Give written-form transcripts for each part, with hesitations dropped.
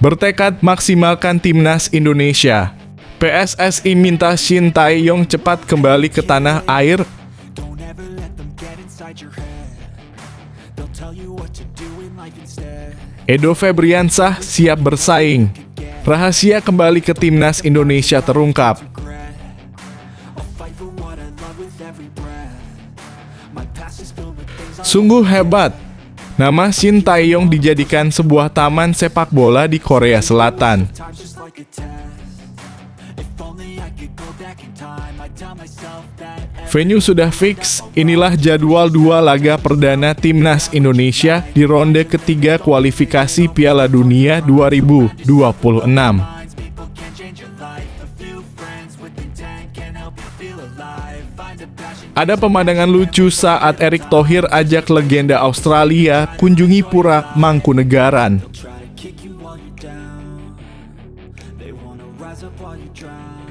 Bertekad maksimalkan timnas Indonesia. PSSI minta Shin Tae-yong cepat kembali ke tanah air. Edo Febriansah siap bersaing. Rahasia kembali ke timnas Indonesia terungkap. Sungguh hebat. Nama Shin Tae-yong dijadikan sebuah taman sepak bola di Korea Selatan. Venue sudah fix, inilah jadwal 2 laga perdana timnas Indonesia di ronde ketiga kualifikasi Piala Dunia 2026. Ada pemandangan lucu saat Erick Thohir ajak legenda Australia kunjungi Pura Mangkunegaran.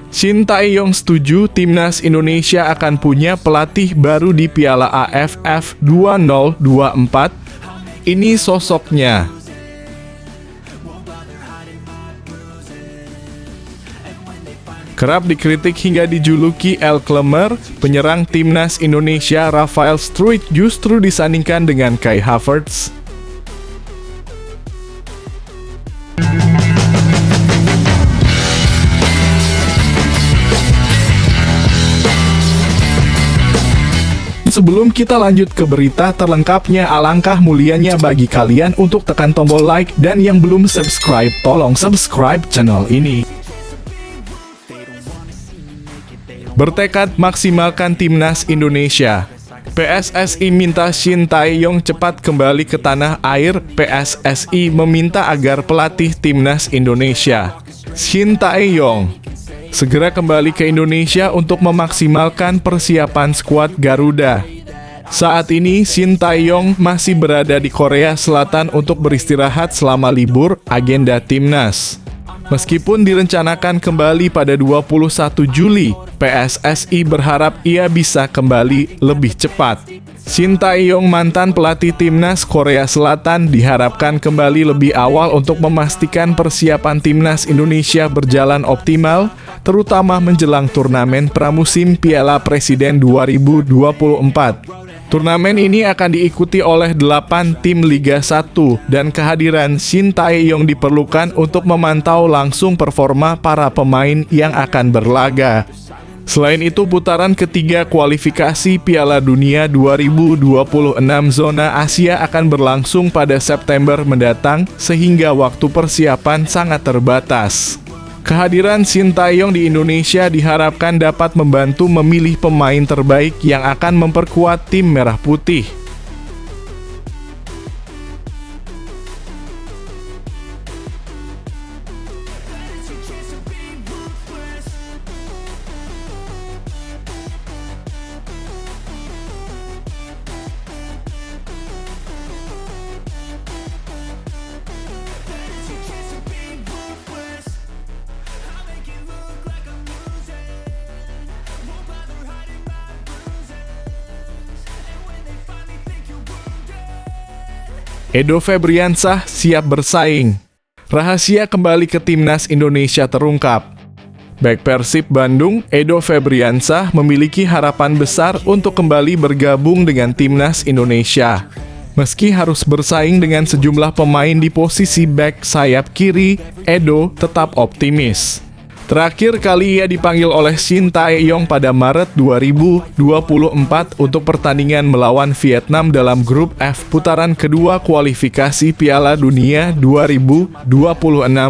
Shin Tae-yong setuju timnas Indonesia akan punya pelatih baru di Piala AFF 2024. Ini sosoknya. Kerap dikritik hingga dijuluki El Klemer, penyerang timnas Indonesia Rafael Struijk justru disandingkan dengan Kai Havertz. Sebelum kita lanjut ke berita terlengkapnya, alangkah mulianya bagi kalian untuk tekan tombol like dan yang belum subscribe, tolong subscribe channel ini. Bertekad maksimalkan timnas Indonesia. PSSI minta Shin Tae-yong cepat kembali ke tanah air. PSSI meminta agar pelatih timnas Indonesia, Shin Tae-yong, segera kembali ke Indonesia untuk memaksimalkan persiapan skuad Garuda. Saat ini, Shin Tae-yong masih berada di Korea Selatan untuk beristirahat selama libur agenda timnas. Meskipun direncanakan kembali pada 21 Juli, PSSI berharap ia bisa kembali lebih cepat. Shin Tae-yong, mantan pelatih timnas Korea Selatan, diharapkan kembali lebih awal untuk memastikan persiapan timnas Indonesia berjalan optimal, terutama menjelang turnamen pramusim Piala Presiden 2024. Turnamen ini akan diikuti oleh 8 tim Liga 1 dan kehadiran Shin Tae-yong diperlukan untuk memantau langsung performa para pemain yang akan berlaga. Selain itu, putaran ketiga kualifikasi Piala Dunia 2026 zona Asia akan berlangsung pada September mendatang, sehingga waktu persiapan sangat terbatas. Kehadiran Shin Tae-yong di Indonesia diharapkan dapat membantu memilih pemain terbaik yang akan memperkuat tim Merah Putih. Edo Febriansah siap bersaing. Rahasia kembali ke timnas Indonesia terungkap. Bek Persib Bandung, Edo Febriansah memiliki harapan besar untuk kembali bergabung dengan timnas Indonesia. Meski harus bersaing dengan sejumlah pemain di posisi bek sayap kiri, Edo tetap optimis. Terakhir kali ia dipanggil oleh Shin Tae-yong pada Maret 2024 untuk pertandingan melawan Vietnam dalam grup F putaran kedua kualifikasi Piala Dunia 2026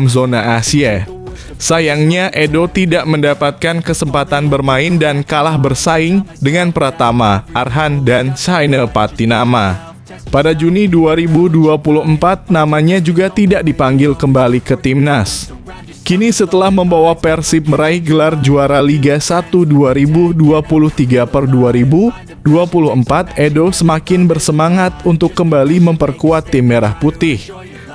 zona Asia. Sayangnya, Edo tidak mendapatkan kesempatan bermain dan kalah bersaing dengan Pratama, Arhan, dan Saina Patinama. Pada Juni 2024, namanya juga tidak dipanggil kembali ke timnas. Kini setelah membawa Persib meraih gelar juara Liga 1 2023 per 2024, Edo semakin bersemangat untuk kembali memperkuat tim Merah Putih.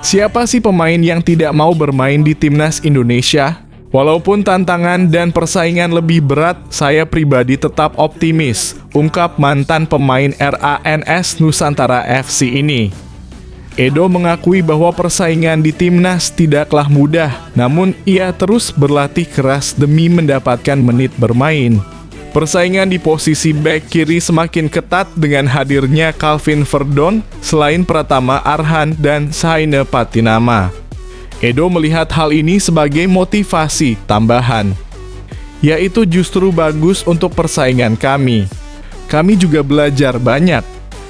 Siapa sih pemain yang tidak mau bermain di timnas Indonesia? Walaupun tantangan dan persaingan lebih berat, saya pribadi tetap optimis, ungkap mantan pemain RANS Nusantara FC ini. Edo mengakui bahwa persaingan di timnas tidaklah mudah, namun ia terus berlatih keras demi mendapatkan menit bermain. Persaingan di posisi bek kiri semakin ketat dengan hadirnya Calvin Verdon selain Pratama Arhan dan Saine Patinama. Edo melihat hal ini sebagai motivasi tambahan, yaitu justru bagus untuk persaingan kami. Kami juga belajar banyak.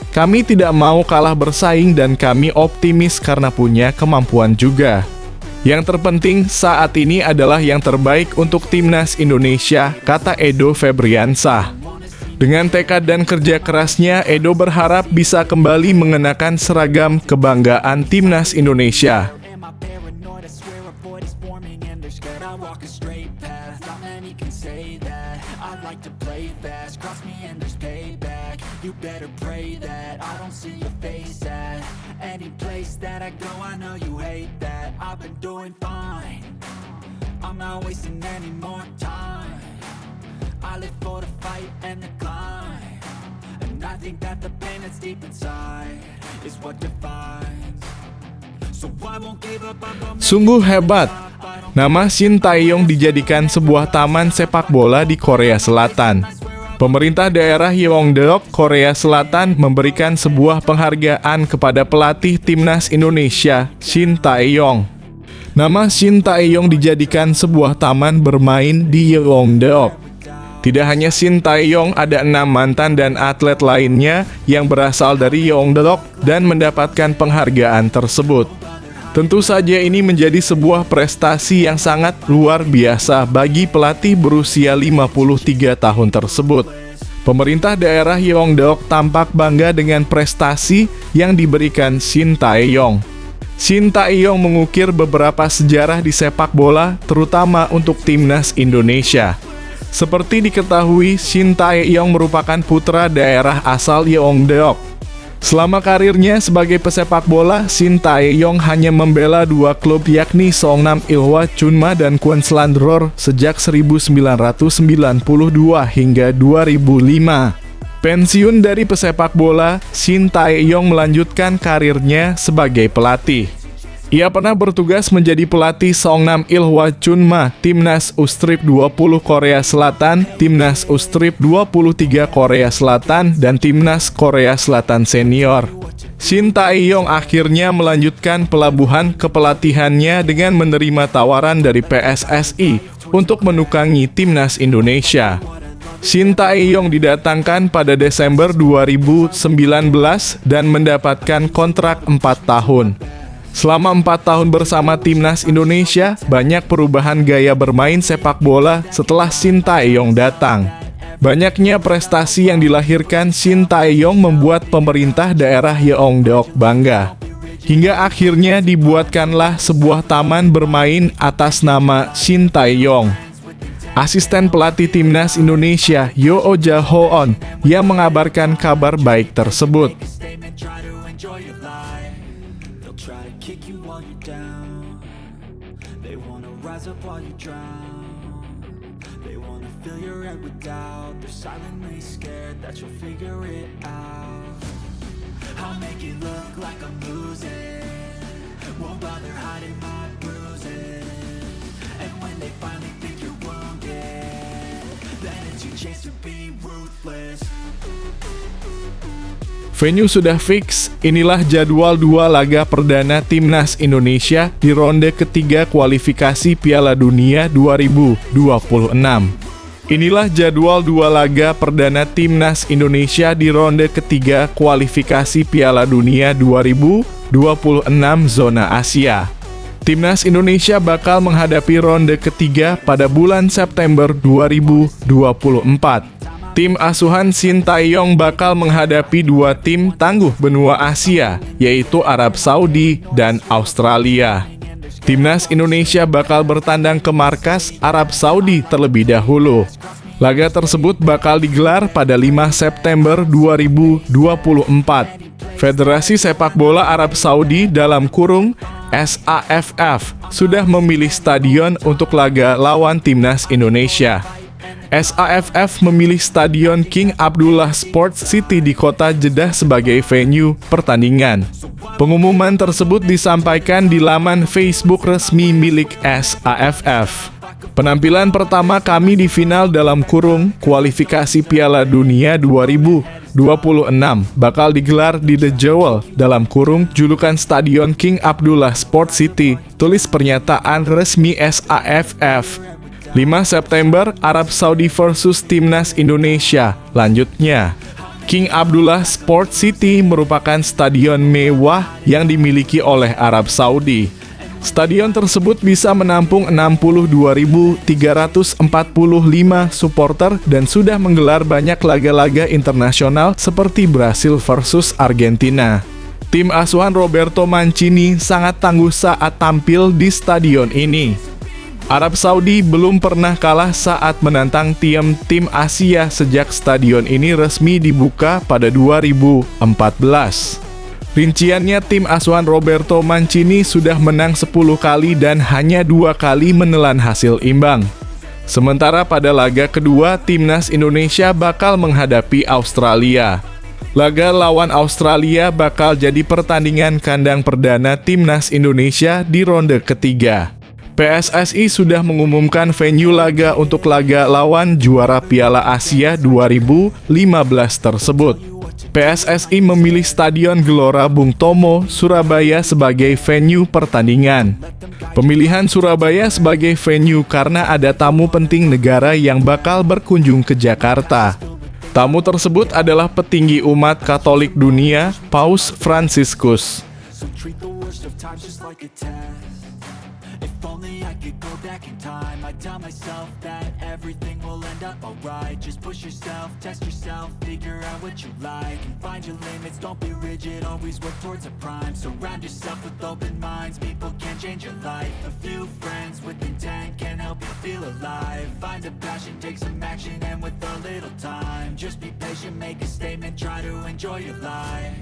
Kami tidak mau kalah bersaing dan kami optimis karena punya kemampuan juga. Yang terpenting saat ini adalah yang terbaik untuk timnas Indonesia, kata Edo Febriansah. Dengan tekad dan kerja kerasnya, Edo berharap bisa kembali mengenakan seragam kebanggaan timnas Indonesia. You better pray that I don't see your face at any place that I go. I know you hate that. I've been doing fine. I'm not wasting any more time. I live for the fight and the climb, and I think that the pain that's deep inside is what defines. So I won't give up. Sungguh hebat. Nama Shin Tae-yong dijadikan sebuah taman sepak bola di Korea Selatan. Pemerintah daerah Yeongdeok, Korea Selatan memberikan sebuah penghargaan kepada pelatih timnas Indonesia, Shin Tae-yong. Nama Shin Tae-yong dijadikan sebuah taman bermain di Yeongdeok. Tidak hanya Shin Tae-yong, ada 6 mantan dan atlet lainnya yang berasal dari Yeongdeok dan mendapatkan penghargaan tersebut. Tentu saja ini menjadi sebuah prestasi yang sangat luar biasa bagi pelatih berusia 53 tahun tersebut. Pemerintah daerah Yeongdeok tampak bangga dengan prestasi yang diberikan Shin Tae-yong. Shin Tae-yong mengukir beberapa sejarah di sepak bola, terutama untuk timnas Indonesia. Seperti diketahui, Shin Tae-yong merupakan putra daerah asal Yeongdeok. Selama karirnya sebagai pesepak bola, Shin Tae-yong hanya membela 2 klub yakni Songnam Ilhwa Chunma dan Queensland Roar sejak 1992 hingga 2005. Pensiun dari pesepak bola, Shin Tae-yong melanjutkan karirnya sebagai pelatih. Ia pernah bertugas menjadi pelatih Songnam Ilhwa Chunma, Timnas U-Strip 20 Korea Selatan, Timnas U-Strip 23 Korea Selatan, dan Timnas Korea Selatan Senior. Shin Tae-yong akhirnya melanjutkan pelabuhan kepelatihannya dengan menerima tawaran dari PSSI untuk menukangi Timnas Indonesia. Shin Tae-yong didatangkan pada Desember 2019 dan mendapatkan kontrak 4 tahun. Selama 4 tahun bersama Timnas Indonesia, banyak perubahan gaya bermain sepak bola setelah Shin Tae-yong datang. Banyaknya prestasi yang dilahirkan Shin Tae-yong membuat pemerintah daerah Yeongdeok bangga. Hingga akhirnya dibuatkanlah sebuah taman bermain atas nama Shin Tae-yong. Asisten pelatih Timnas Indonesia, Yoo Ja-hoon, yang mengabarkan kabar baik tersebut. Try to kick you while you're down. They wanna rise up while you drown. They wanna fill your head with doubt. They're silently scared that you'll figure it out. I'll make it look like I'm losing. Won't bother hiding my bruises. And when they finally think you're wounded, then it's your chance to be ruthless. Venue sudah fix, inilah jadwal 2 laga perdana Timnas Indonesia di ronde ketiga kualifikasi Piala Dunia 2026. Inilah jadwal 2 laga perdana Timnas Indonesia di ronde ketiga kualifikasi Piala Dunia 2026 zona Asia. Timnas Indonesia bakal menghadapi ronde ketiga pada bulan September 2024. Tim asuhan Shin Tae-yong bakal menghadapi 2 tim tangguh benua Asia, yaitu Arab Saudi dan Australia. Timnas Indonesia bakal bertandang ke markas Arab Saudi terlebih dahulu. Laga tersebut bakal digelar pada 5 September 2024. Federasi Sepak Bola Arab Saudi dalam kurung SAFF sudah memilih stadion untuk laga lawan Timnas Indonesia. SAFF memilih Stadion King Abdullah Sports City di kota Jeddah sebagai venue pertandingan. Pengumuman tersebut disampaikan di laman Facebook resmi milik SAFF. Penampilan pertama kami di final dalam kurung kualifikasi Piala Dunia 2026 bakal digelar di The Jewel dalam kurung julukan Stadion King Abdullah Sports City, tulis pernyataan resmi SAFF. 5 September, Arab Saudi versus Timnas Indonesia. Lanjutnya, King Abdullah Sports City merupakan stadion mewah yang dimiliki oleh Arab Saudi. Stadion tersebut bisa menampung 62.345 supporter dan sudah menggelar banyak laga-laga internasional seperti Brasil versus Argentina. Tim asuhan Roberto Mancini sangat tangguh saat tampil di stadion ini. Arab Saudi belum pernah kalah saat menantang tim Asia sejak stadion ini resmi dibuka pada 2014. Rinciannya, tim asuhan Roberto Mancini sudah menang 10 kali dan hanya 2 kali menelan hasil imbang. Sementara pada laga kedua, Timnas Indonesia bakal menghadapi Australia. Laga lawan Australia bakal jadi pertandingan kandang perdana Timnas Indonesia di ronde ketiga. PSSI sudah mengumumkan venue laga untuk laga lawan juara Piala Asia 2015 tersebut. PSSI memilih Stadion Gelora Bung Tomo, Surabaya sebagai venue pertandingan. Pemilihan Surabaya sebagai venue karena ada tamu penting negara yang bakal berkunjung ke Jakarta. Tamu tersebut adalah petinggi umat Katolik dunia, Paus Fransiskus. If only I could go back in time, I'd tell myself that everything will end up alright. Just push yourself, test yourself, figure out what you like, and find your limits, don't be rigid, always work towards a prime. Surround yourself with open minds, people can change your life. A few friends with intent can help you feel alive. Find a passion, take some action, and with a little time, just be patient, make a statement, try to enjoy your life.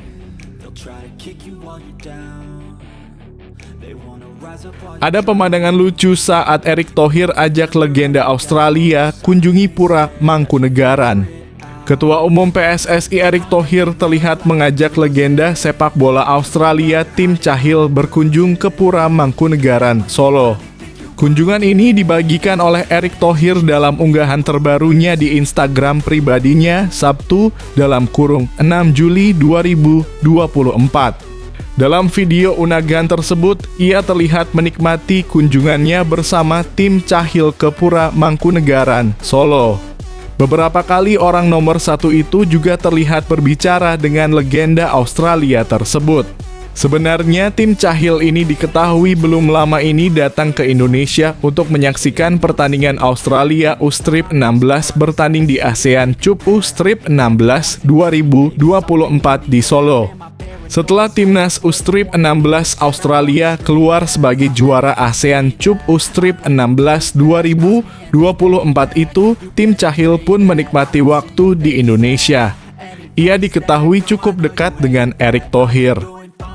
They'll try to kick you while you're down. Ada pemandangan lucu saat Erick Thohir ajak legenda Australia kunjungi Pura Mangkunegaran. Ketua Umum PSSI Erick Thohir terlihat mengajak legenda sepak bola Australia Tim Cahill berkunjung ke Pura Mangkunegaran, Solo. Kunjungan ini dibagikan oleh Erick Thohir dalam unggahan terbarunya di Instagram pribadinya Sabtu dalam kurung 6 Juli 2024. Dalam video unagahan tersebut, ia terlihat menikmati kunjungannya bersama Tim Cahill ke Pura Mangkunegaran, Solo. Beberapa kali orang nomor 1 itu juga terlihat berbicara dengan legenda Australia tersebut. Sebenarnya Tim Cahill ini diketahui belum lama ini datang ke Indonesia untuk menyaksikan pertandingan Australia U-Strip 16 bertanding di ASEAN Cup U-Strip 16 2024 di Solo. Setelah timnas U-Strip 16 Australia keluar sebagai juara ASEAN Cup U-Strip 16 2024 itu, Tim Cahill pun menikmati waktu di Indonesia. Ia diketahui cukup dekat dengan Erick Thohir.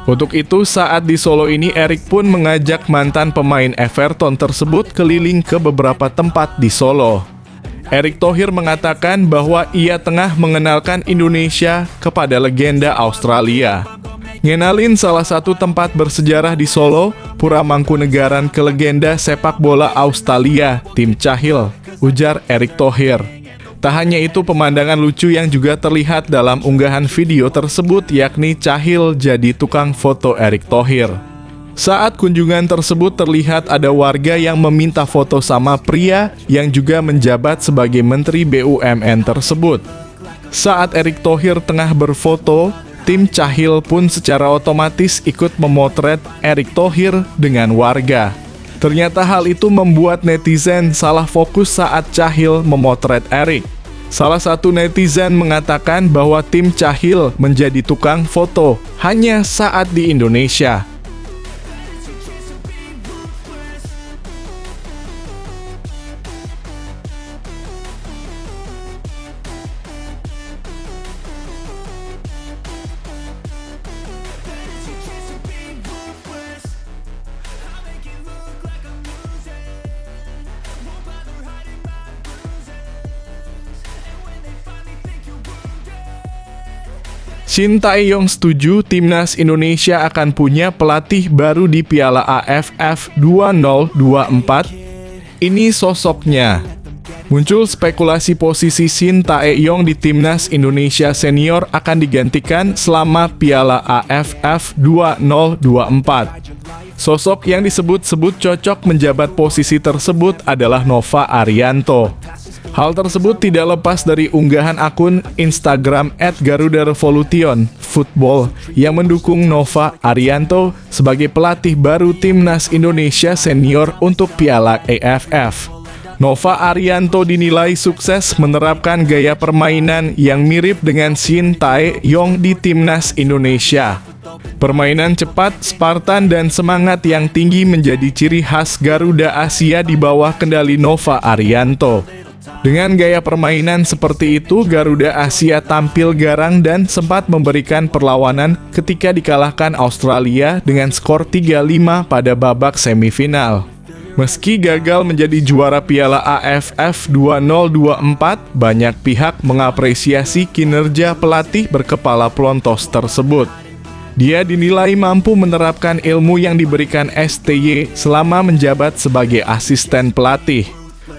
Untuk itu, saat di Solo ini, Erick pun mengajak mantan pemain Everton tersebut keliling ke beberapa tempat di Solo. Erick Thohir mengatakan bahwa ia tengah mengenalkan Indonesia kepada legenda Australia. Ngenalin salah satu tempat bersejarah di Solo, Pura Mangkunegaran, ke legenda sepak bola Australia, Tim Cahill, ujar Erick Thohir. Tak hanya itu, pemandangan lucu yang juga terlihat dalam unggahan video tersebut yakni Cahill jadi tukang foto Erick Thohir. Saat kunjungan tersebut terlihat ada warga yang meminta foto sama pria yang juga menjabat sebagai Menteri BUMN tersebut. Saat Erick Thohir tengah berfoto, Tim Cahill pun secara otomatis ikut memotret Erick Thohir dengan warga. Ternyata hal itu membuat netizen salah fokus saat Cahill memotret Erick. Salah satu netizen mengatakan bahwa Tim Cahill menjadi tukang foto hanya saat di Indonesia. Shin Tae-yong setuju timnas Indonesia akan punya pelatih baru di Piala AFF 2024. Ini sosoknya. Muncul spekulasi posisi Shin Tae-yong di timnas Indonesia senior akan digantikan selama Piala AFF 2024. Sosok yang disebut-sebut cocok menjabat posisi tersebut adalah Nova Arianto. Hal tersebut tidak lepas dari unggahan akun Instagram @GarudaRevolution Football yang mendukung Nova Arianto sebagai pelatih baru timnas Indonesia senior untuk Piala AFF. Nova Arianto dinilai sukses menerapkan gaya permainan yang mirip dengan Shin Tae-yong di timnas Indonesia. Permainan cepat, Spartan, dan semangat yang tinggi menjadi ciri khas Garuda Asia di bawah kendali Nova Arianto. Dengan gaya permainan seperti itu, Garuda Asia tampil garang dan sempat memberikan perlawanan ketika dikalahkan Australia dengan skor 3-5 pada babak semifinal. Meski gagal menjadi juara Piala AFF 2024, banyak pihak mengapresiasi kinerja pelatih berkepala pelontos tersebut. Dia dinilai mampu menerapkan ilmu yang diberikan STY selama menjabat sebagai asisten pelatih.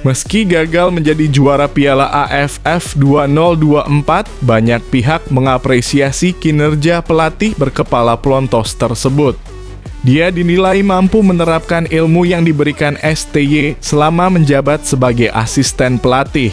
Meski gagal menjadi juara Piala AFF 2024, banyak pihak mengapresiasi kinerja pelatih berkepala pelontos tersebut. Dia dinilai mampu menerapkan ilmu yang diberikan STY selama menjabat sebagai asisten pelatih.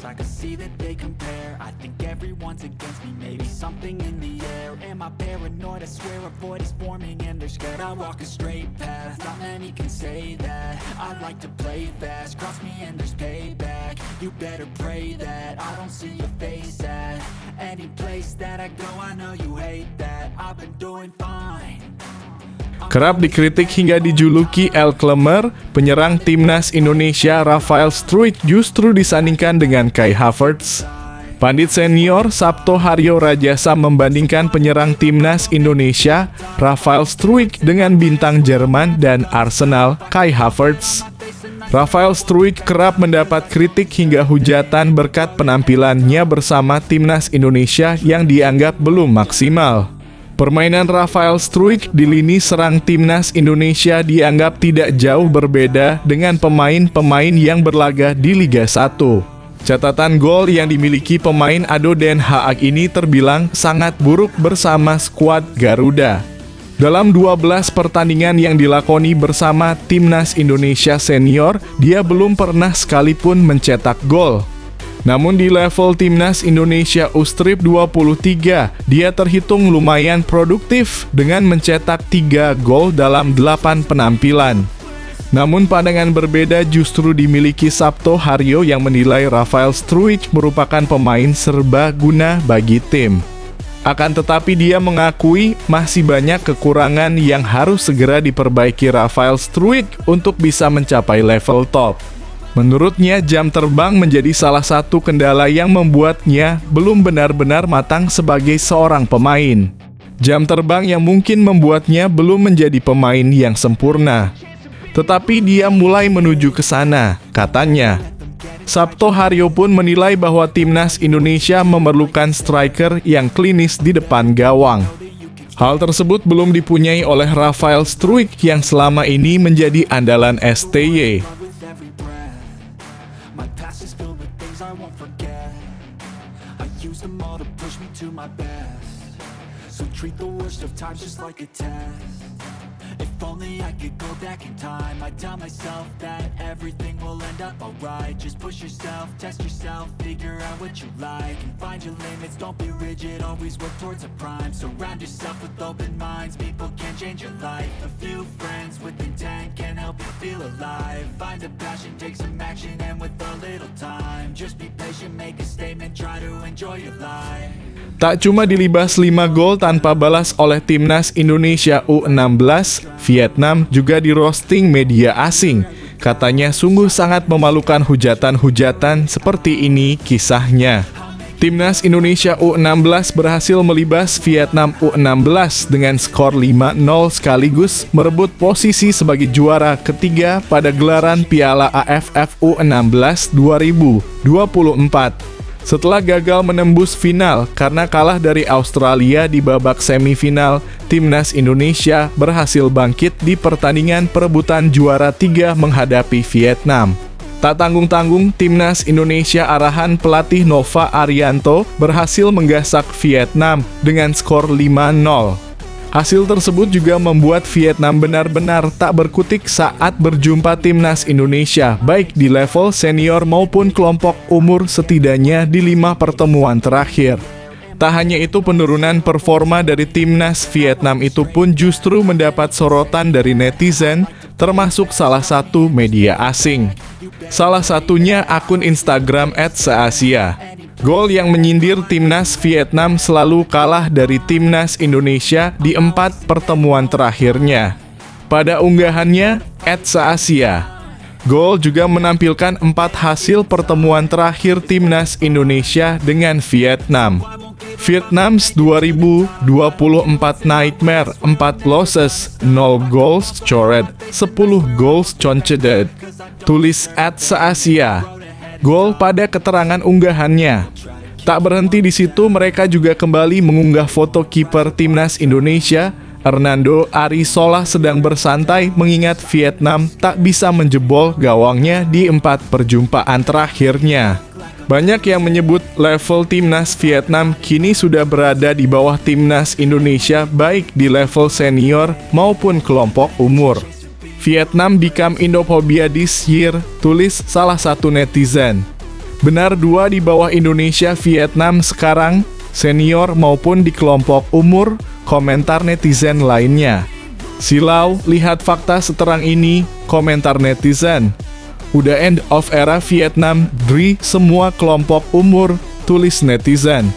I can see that they compare. I think everyone's against me. Maybe something in the air. Am I paranoid? I swear a void is forming and they're scared. I walk a straight path. Not many can say that. I like to play fast. Cross me and there's payback. You better pray that I don't see your face at any place that I go. I know you hate that. I've been doing fine. Kerap dikritik hingga dijuluki El Klemer, penyerang timnas Indonesia Rafael Struijk justru disandingkan dengan Kai Havertz. Pandit senior Sabto Haryo Rajasa membandingkan penyerang timnas Indonesia Rafael Struijk dengan bintang Jerman dan Arsenal Kai Havertz. Rafael Struijk kerap mendapat kritik hingga hujatan berkat penampilannya bersama timnas Indonesia yang dianggap belum maksimal. Permainan Rafael Struijk di lini serang timnas Indonesia dianggap tidak jauh berbeda dengan pemain-pemain yang berlaga di Liga 1. Catatan gol yang dimiliki pemain Ado Den Haag ini terbilang sangat buruk bersama skuad Garuda. Dalam 12 pertandingan yang dilakoni bersama timnas Indonesia senior, dia belum pernah sekalipun mencetak gol. Namun di level timnas Indonesia U-Strip 23, dia terhitung lumayan produktif dengan mencetak 3 gol dalam 8 penampilan. Namun pandangan berbeda justru dimiliki Sabto Haryo yang menilai Rafael Struijk merupakan pemain serbaguna bagi tim. Akan tetapi dia mengakui masih banyak kekurangan yang harus segera diperbaiki Rafael Struijk untuk bisa mencapai level top. Menurutnya, jam terbang menjadi salah satu kendala yang membuatnya belum benar-benar matang sebagai seorang pemain. Jam terbang yang mungkin membuatnya belum menjadi pemain yang sempurna. Tetapi dia mulai menuju ke sana, katanya. Sabto Haryo pun menilai bahwa timnas Indonesia memerlukan striker yang klinis di depan gawang. Hal tersebut belum dipunyai oleh Rafael Struijk yang selama ini menjadi andalan STY. Treat the worst of times just like a test. If only I could go back in time, I'd tell myself that everything will end up alright. Just push yourself, test yourself, figure out what you like, and find your limits, don't be rigid, always work towards a prime. Surround yourself with open minds, people can change your life. A few friends with intent can help you feel alive. Find a passion, take some action, and with a little time, just be patient, make a statement, try to enjoy your life. Tak cuma dilibas 5 gol tanpa balas oleh timnas Indonesia U16, Vietnam juga di roasting media asing. Katanya sungguh sangat memalukan hujatan-hujatan seperti ini kisahnya. Timnas Indonesia U16 berhasil melibas Vietnam U16 dengan skor 5-0 sekaligus merebut posisi sebagai juara ketiga pada gelaran Piala AFF U16 2024. Setelah gagal menembus final karena kalah dari Australia di babak semifinal, Timnas Indonesia berhasil bangkit di pertandingan perebutan juara 3 menghadapi Vietnam. Tak tanggung-tanggung, Timnas Indonesia arahan pelatih Nova Arianto berhasil menggasak Vietnam dengan skor 5-0. Hasil tersebut juga membuat Vietnam benar-benar tak berkutik saat berjumpa Timnas Indonesia, baik di level senior maupun kelompok umur setidaknya di 5 pertemuan terakhir. Tak hanya itu, penurunan performa dari Timnas Vietnam itu pun justru mendapat sorotan dari netizen, termasuk salah satu media asing. Salah satunya akun Instagram @seasia. Gol yang menyindir Timnas Vietnam selalu kalah dari Timnas Indonesia di 4 pertemuan terakhirnya. Pada unggahannya @seasia, Gol juga menampilkan 4 hasil pertemuan terakhir Timnas Indonesia dengan Vietnam. Vietnam's 2024 Nightmare, 4 losses, 0 goals scored, 10 goals conceded. Tulis @seasia. Gol pada keterangan unggahannya. Tak berhenti di situ, mereka juga kembali mengunggah foto kiper Timnas Indonesia, Hernando Arisola, sedang bersantai mengingat Vietnam tak bisa menjebol gawangnya di 4 perjumpaan terakhirnya. Banyak yang menyebut level Timnas Vietnam kini sudah berada di bawah Timnas Indonesia baik di level senior maupun kelompok umur. Vietnam become Indophobia this year, tulis salah satu netizen. Benar, 2 di bawah Indonesia Vietnam sekarang, senior maupun di kelompok umur, komentar netizen lainnya. Silau, lihat fakta seterang ini, komentar netizen. Udah end of era Vietnam, Dri semua kelompok umur, tulis netizen.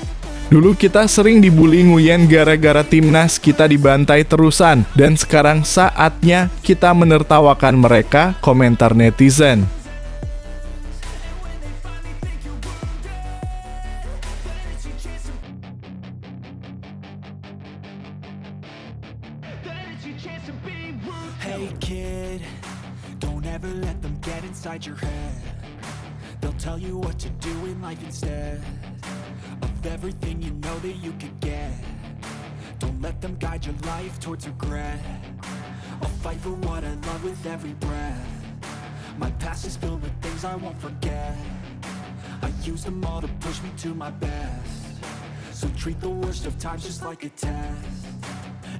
Dulu kita sering dibully Nguyen gara-gara Timnas kita dibantai terusan, dan sekarang saatnya kita menertawakan mereka, komentar netizen. Hey kid, don't ever let them get inside your head. They'll tell you what to do in life instead of everything you know that you could get. Don't let them guide your life towards regret. I'll fight for what I love with every breath. My past is filled with things I won't forget. I use them all to push me to my best. So treat the worst of times just like a test.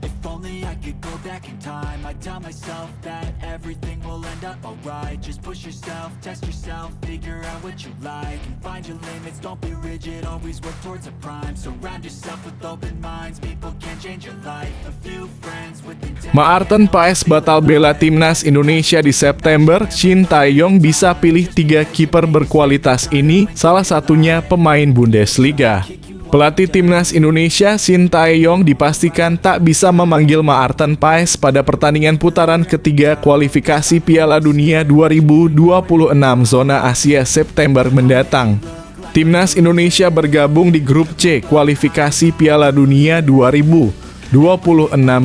If only I could go back in time, I'd tell myself that everything will end up alright. Just push yourself, test yourself, figure out what you like, and find your limits, don't be rigid, always work towards a prime. Surround yourself with open minds, people can change your life. A few friends with intent. Maarten Paes batal bela Timnas Indonesia di September. Shin Tae-yong bisa pilih 3 kiper berkualitas ini, salah satunya pemain Bundesliga. Pelatih Timnas Indonesia Shin Tae-yong dipastikan tak bisa memanggil Maarten Paes pada pertandingan putaran ketiga kualifikasi Piala Dunia 2026 zona Asia September mendatang. Timnas Indonesia bergabung di grup C kualifikasi Piala Dunia 2026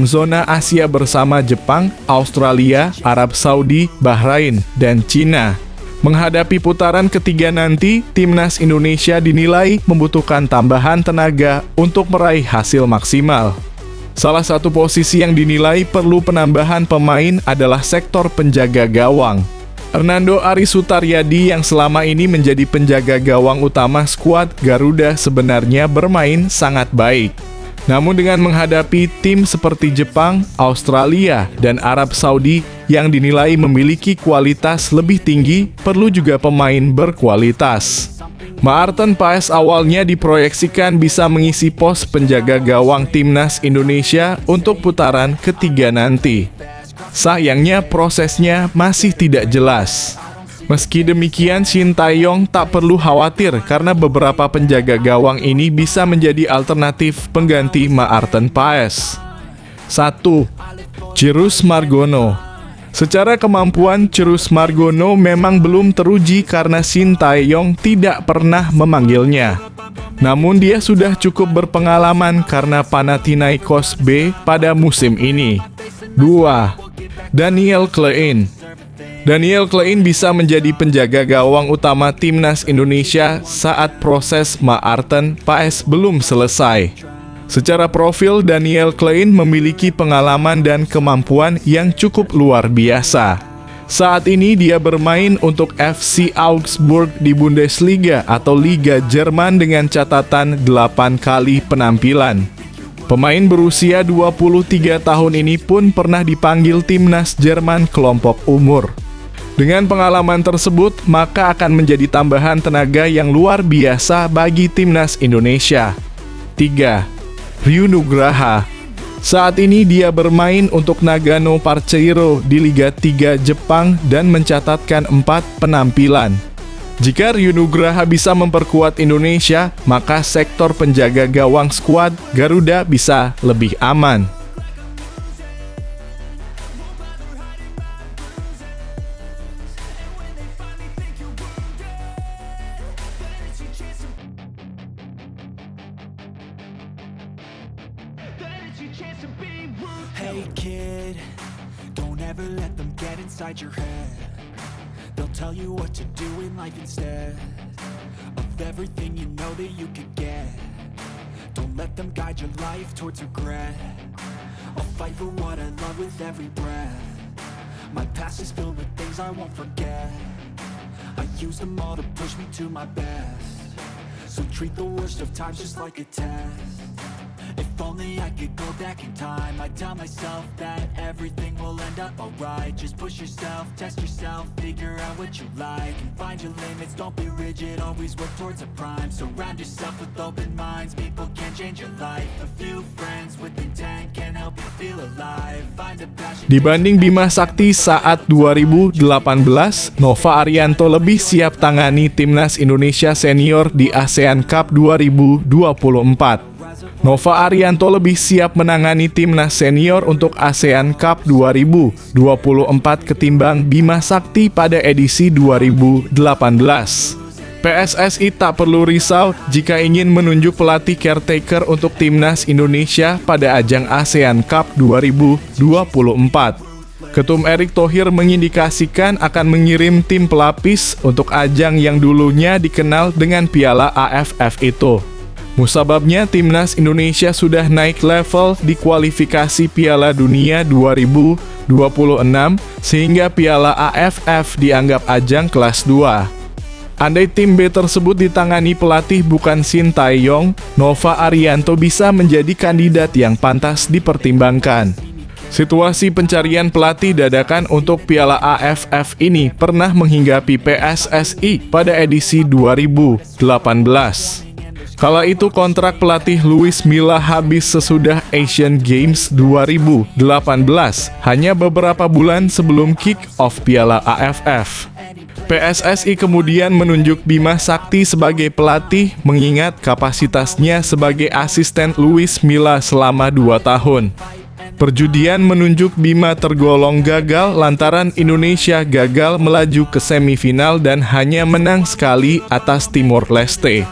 zona Asia bersama Jepang, Australia, Arab Saudi, Bahrain, dan Cina. Menghadapi putaran ketiga nanti, Timnas Indonesia dinilai membutuhkan tambahan tenaga untuk meraih hasil maksimal. Salah satu posisi yang dinilai perlu penambahan pemain adalah sektor penjaga gawang. Hernando Ari Sutaryadi yang selama ini menjadi penjaga gawang utama skuad Garuda sebenarnya bermain sangat baik. Namun dengan menghadapi tim seperti Jepang, Australia, dan Arab Saudi yang dinilai memiliki kualitas lebih tinggi, perlu juga pemain berkualitas. Maarten Paes awalnya diproyeksikan bisa mengisi pos penjaga gawang Timnas Indonesia untuk putaran ketiga nanti. Sayangnya prosesnya masih tidak jelas. Meski demikian, Shin Tae-yong tak perlu khawatir karena beberapa penjaga gawang ini bisa menjadi alternatif pengganti Maarten Paes. 1. Cirus Margono. Secara kemampuan, Cirus Margono memang belum teruji karena Shin Tae-yong tidak pernah memanggilnya. Namun dia sudah cukup berpengalaman karena Panathinaikos B pada musim ini. 2. Daniel Klein. Daniel Klein bisa menjadi penjaga gawang utama timnas Indonesia saat proses Maarten Paes belum selesai. Secara profil, Daniel Klein memiliki pengalaman dan kemampuan yang cukup luar biasa. Saat ini dia bermain untuk FC Augsburg di Bundesliga atau Liga Jerman dengan catatan 8 kali penampilan. Pemain berusia 23 tahun ini pun pernah dipanggil timnas Jerman kelompok umur. Dengan pengalaman tersebut, maka akan menjadi tambahan tenaga yang luar biasa bagi timnas Indonesia. 3. Ryu Nugraha. Saat ini dia bermain untuk Nagano Parceiro di Liga 3 Jepang dan mencatatkan 4 penampilan. Jika Ryu Nugraha bisa memperkuat Indonesia, maka sektor penjaga gawang skuad Garuda bisa lebih aman. Hey kid, don't ever let them get inside your head. They'll tell you what to do in life instead of everything you know that you could get. Don't let them guide your life towards regret. I'll fight for what I love with every breath. My past is filled with things I won't forget. I use them all to push me to my best. So treat the worst of times just like a test. If only I could go back in time, I'd tell myself that everything will end up alright. Just push yourself, test yourself, figure out what you like, and find your limits, don't be rigid, always work towards a prime. Surround yourself with open minds, people can change your life. A few friends with intent can help you feel alive. Find a passion. Dibanding Bima Sakti saat 2018, Nova Arianto lebih siap tangani timnas Indonesia senior di ASEAN Cup 2024. Nova Arianto lebih siap menangani timnas senior untuk ASEAN Cup 2024 ketimbang Bima Sakti pada edisi 2018. PSSI tak perlu risau jika ingin menunjuk pelatih caretaker untuk timnas Indonesia pada ajang ASEAN Cup 2024. Ketum Erick Thohir mengindikasikan akan mengirim tim pelapis untuk ajang yang dulunya dikenal dengan Piala AFF itu. Musababnya timnas Indonesia sudah naik level di kualifikasi Piala Dunia 2026 sehingga Piala AFF dianggap ajang kelas 2. Andai tim B tersebut ditangani pelatih bukan Shin Tae-yong, Nova Arianto bisa menjadi kandidat yang pantas dipertimbangkan. Situasi pencarian pelatih dadakan untuk Piala AFF ini pernah menghinggapi PSSI pada edisi 2018. Kala itu kontrak pelatih Luis Milla habis sesudah Asian Games 2018, hanya beberapa bulan sebelum kick-off Piala AFF. PSSI kemudian menunjuk Bima Sakti sebagai pelatih mengingat kapasitasnya sebagai asisten Luis Milla selama 2 tahun. Perjudian menunjuk Bima tergolong gagal lantaran Indonesia gagal melaju ke semifinal dan hanya menang sekali atas Timor Leste.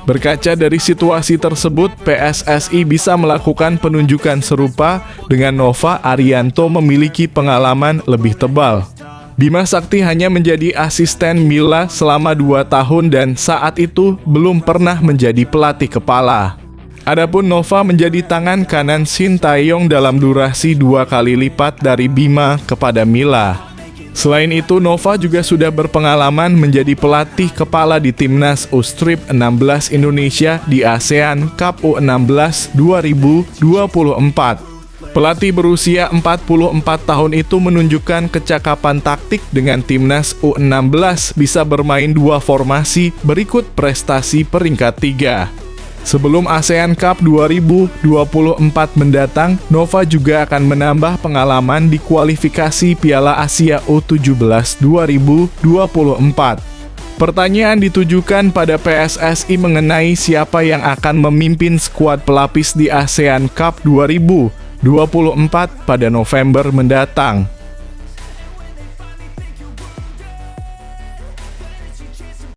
Berkaca dari situasi tersebut, PSSI bisa melakukan penunjukan serupa dengan Nova Arianto memiliki pengalaman lebih tebal. Bima Sakti hanya menjadi asisten Milla selama 2 tahun dan saat itu belum pernah menjadi pelatih kepala. Adapun Nova menjadi tangan kanan Shin Tae-yong dalam durasi 2 kali lipat dari Bima kepada Milla. Selain itu, Nova juga sudah berpengalaman menjadi pelatih kepala di timnas U-Strip 16 Indonesia di ASEAN Cup U16 2024. Pelatih berusia 44 tahun itu menunjukkan kecakapan taktik dengan timnas U16 bisa bermain 2 formasi berikut prestasi peringkat 3. Sebelum ASEAN Cup 2024 mendatang, Nova juga akan menambah pengalaman di kualifikasi Piala Asia U17 2024. Pertanyaan ditujukan pada PSSI mengenai siapa yang akan memimpin skuad pelapis di ASEAN Cup 2024 pada November mendatang.